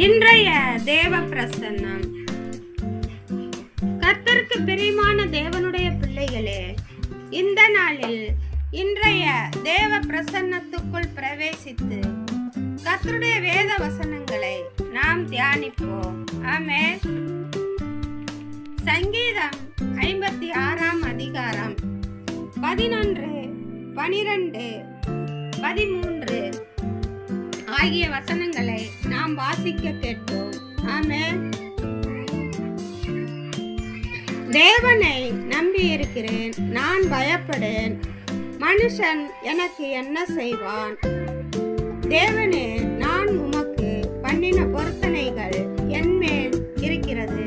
இன்றைய தேவ பிரசன்னம். கர்த்தருக்கு பிரியமான தேவனுடைய பிள்ளைகளே, இந்த நாளில் இன்றைய தேவ பிரசன்னத்துக்குள் பிரவேசித்து கர்த்தருடைய வேத வசனங்களை நாம் தியானிப்போம். ஆமென். சங்கீதம் 56 அதிகாரம் 11, 12, 13 ஆகிய வசனங்களை நாம் வாசிக்க கேட்போம். ஆமென். தேவனை நம்பி இருக்கிறேன், நான் பயப்படேன். மனுஷன் எனக்கு என்ன செய்வான்? தேவனே, நான் உமக்கு பண்ணின பொருத்தனைகள் என்மேல் இருக்கிறது.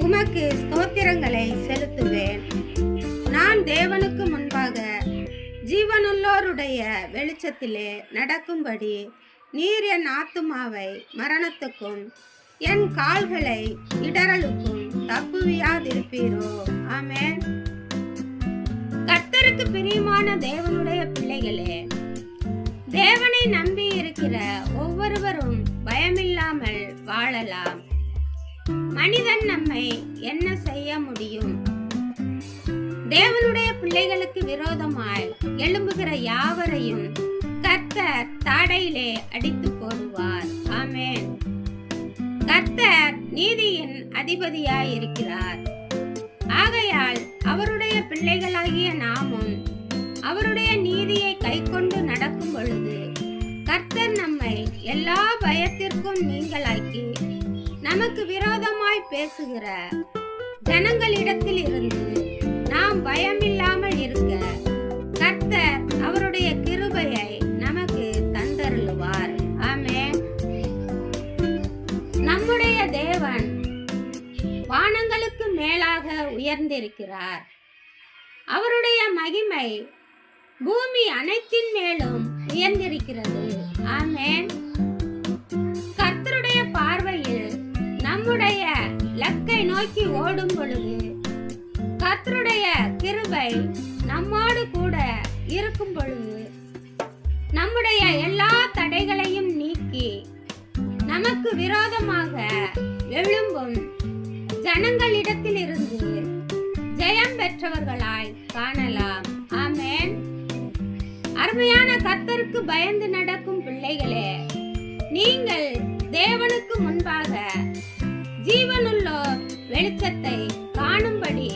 உமக்கு ஸ்தோத்திரங்களை செலுத்துவேன். நான் தேவனுக்கு முன்பாக ஜீவனுள்ளோருடைய வெளிச்சத்திலே நடக்கும்படி நீர் என் ஆத்துமாவை மரணத்துக்கும் என் கால்களை இடறலுக்கும் தப்புவியாதிருப்பீரோ. ஆமென். கர்த்தருக்கு பிரியமான தேவனுடைய பிள்ளைகளே, தேவனை நம்பி இருக்கிற ஒவ்வொருவரும் பயமில்லாமல் வாழலாம். மனிதன் நம்மை என்ன செய்ய முடியும்? தேவனுடைய பிள்ளைகளுக்கு விரோதமாய் எழும்புகிற யாவரையும் கர்த்தர் தாடையிலே அடித்து போடுவார். ஆமென். கர்த்தர் நீதியின் அதிபதியாய் இருக்கிறார். ஆகையால் அவருடைய பிள்ளைகளாகிய நாமும் அவருடைய நீதியை கைக்கொண்டு நடக்கும் பொழுது கர்த்தர் நம்மை எல்லா பயத்திற்கும் நீங்களாக்கி நமக்கு விரோதமாய் பேசுகிற ஜனங்களிடத்தில் இருந்து நாம் பயமில்லாமல் இருக்க கர்த்தர் அவருடைய கிருபையை நமக்கு தந்தருளுவார். ஆமென். நம்முடைய தேவன் வானங்களுக்கு மேலாக உயர்ந்திருக்கிறார். அவருடைய மகிமை பூமி அனைத்தின் மேலும் உயர்ந்திருக்கிறது. ஆமென். கர்த்தருடைய பார்வையில் நம்முடைய லக்கை நோக்கி ஓடும் பொழுது கர்த்தருடைய கிருபை நம்மோடு கூட இருக்கும் பொழுது நம்முடைய எல்லா தடைகளையும் நீக்கி நமக்கு விரோதமாக எழும்பும் ஜனங்களிடத்தில் இருந்து ஜெயம் பெற்றவர்களாய் காணலாம். ஆமென். அருமையான கர்த்தருக்கு பயந்து நடக்கும் பிள்ளைகளே, நீங்கள் தேவனுக்கு முன்பாக ஜீவனுள்ளோர் வெளிச்சத்தை காணும்படி